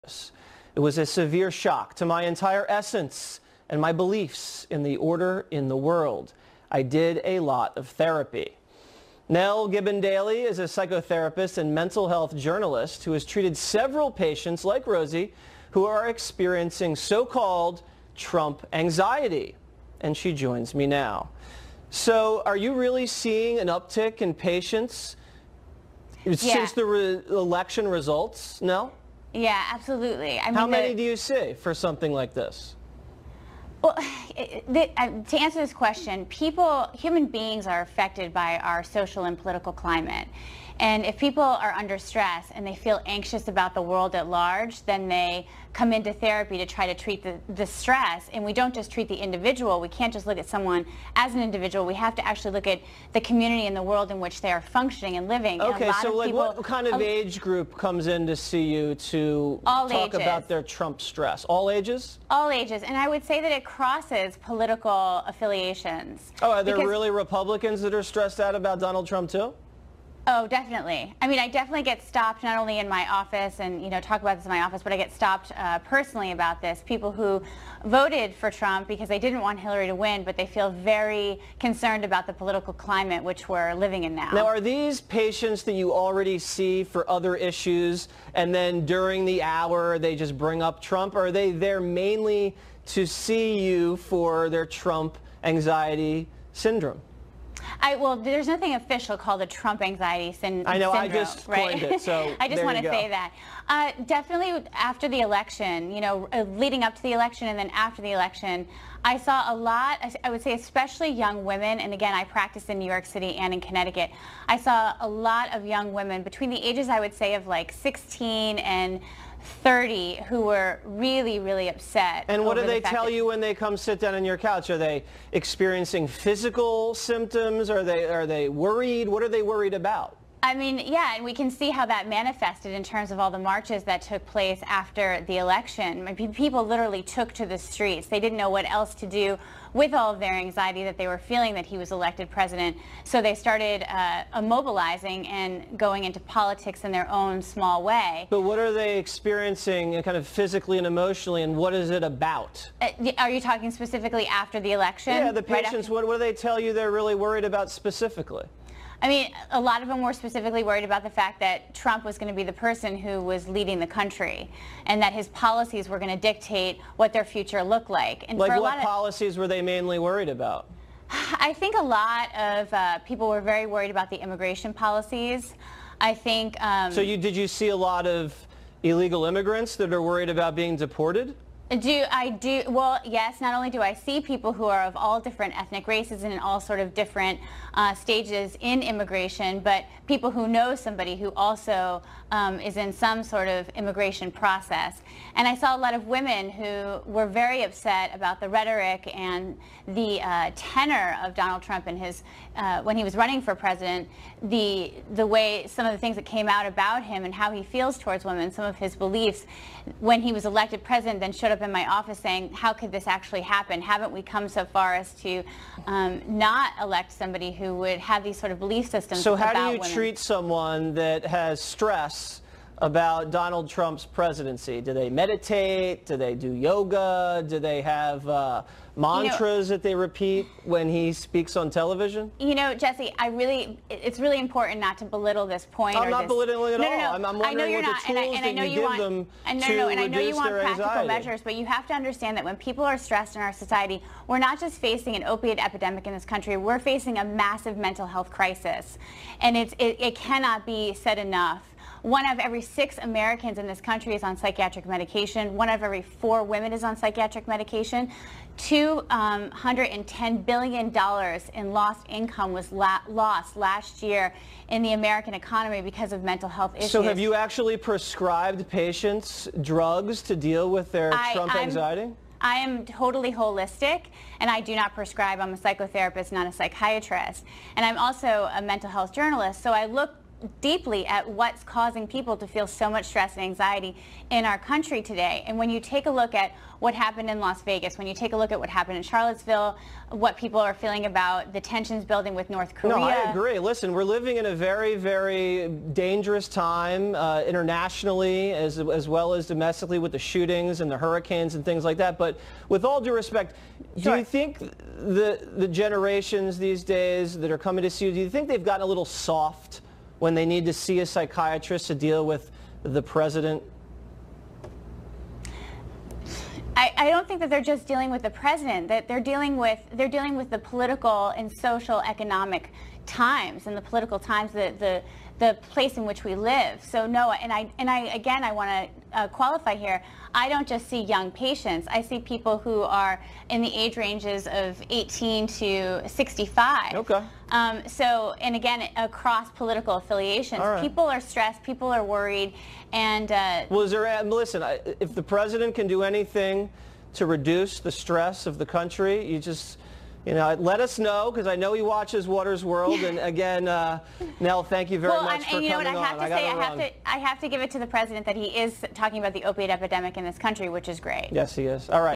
It was a severe shock to my entire essence and my beliefs in the order in the world. I did a lot of therapy. Nell Gibbon-Daly is a psychotherapist and mental health journalist who has treated several patients like Rosie who are experiencing so-called Trump anxiety. And she joins me now. So are you really seeing an uptick in patients since the election results, Nell? Yeah, absolutely. I mean, how many do you see for something like this? Well, to answer this question, human beings are affected by our social and political climate. And if people are under stress and they feel anxious about the world at large, then they come into therapy to try to treat the stress. And we don't just treat the individual. We can't just look at someone as an individual. We have to actually look at the community and the world in which they are functioning and living. Okay, and so like what kind of age group comes in to see you to talk about their Trump stress? All ages? All ages. And I would say that it crosses political affiliations. Oh, are there really Republicans that are stressed out about Donald Trump too? Oh, definitely. I mean, I definitely get stopped not only in my office and, talk about this in my office, but I get stopped personally about this. People who voted for Trump because they didn't want Hillary to win, but they feel very concerned about the political climate which we're living in now. Now, are these patients that you already see for other issues, and then during the hour they just bring up Trump? Or are they there mainly to see you for their Trump anxiety syndrome? Well, there's nothing official called a Trump anxiety syndrome. I know, I just coined it, so I just want to say that. Definitely after the election, leading up to the election and then after the election, I saw a lot, I would say especially young women, and again, I practice in New York City and in Connecticut. I saw a lot of young women between the ages, I would say, of like 16 and 30 who were really, really upset. And what do they tell you when they come sit down on your couch? Are they experiencing physical symptoms? Are they worried? What are they worried about? I mean, yeah, and we can see how that manifested in terms of all the marches that took place after the election. I mean, people literally took to the streets. They didn't know what else to do with all of their anxiety that they were feeling that he was elected president. So they started mobilizing and going into politics in their own small way. But what are they experiencing kind of physically and emotionally, and what is it about? Are you talking specifically after the election? Yeah, the patients, what do they tell you they're really worried about specifically? I mean, a lot of them were specifically worried about the fact that Trump was going to be the person who was leading the country and that his policies were going to dictate what their future looked like. And like what policies were they mainly worried about? I think a lot of people were very worried about the immigration policies. I think... So did you see a lot of illegal immigrants that are worried about being deported? Well, yes, not only do I see people who are of all different ethnic races and in all sort of different stages in immigration, but people who know somebody who also is in some sort of immigration process. And I saw a lot of women who were very upset about the rhetoric and the tenor of Donald Trump and his, when he was running for president, the way, some of the things that came out about him and how he feels towards women, some of his beliefs. When he was elected president, then showed up in my office saying, how could this actually happen? Haven't we come so far as to not elect somebody who would have these sort of belief systems about women? So how do you treat someone that has stress about Donald Trump's presidency? Do they meditate? Do they do yoga? Do they have mantras that they repeat when he speaks on television? Jesse, it's really important not to belittle this point. I'm not belittling at all. No. I'm wondering what the tools that you give them to reduce their practical measures, but you have to understand that when people are stressed in our society, we're not just facing an opiate epidemic in this country, we're facing a massive mental health crisis. And it cannot be said enough. 1 of every 6 Americans in this country is on psychiatric medication. 1 of every 4 women is on psychiatric medication. $210 billion in lost income was lost last year in the American economy because of mental health issues. So have you actually prescribed patients drugs to deal with their Trump anxiety? I am totally holistic, and I do not prescribe. I'm a psychotherapist, not a psychiatrist. And I'm also a mental health journalist, so I look deeply at what's causing people to feel so much stress and anxiety in our country today. And when you take a look at what happened in Las Vegas, when you take a look at what happened in Charlottesville, what people are feeling about the tensions building with North Korea. No, I agree. Listen, we're living in a very, very dangerous time internationally as well as domestically with the shootings and the hurricanes and things like that. But with all due respect, do you think the generations these days that are coming to see you, do you think they've gotten a little soft when they need to see a psychiatrist to deal with the president? I don't think that they're just dealing with the president, that they're dealing with the political and social economic times and the political times, the place in which we live. So no, and I want to qualify here. I don't just see young patients. I see people who are in the age ranges of 18 to 65. Okay. So, and again, across political affiliations, All right. People are stressed, people are worried, and well, is there? Listen, if the president can do anything to reduce the stress of the country, you just, let us know, because I know he watches Water's World. And again, Nell, thank you very much for coming on. I have to give it to the president that he is talking about the opiate epidemic in this country, which is great. Yes, he is. All right.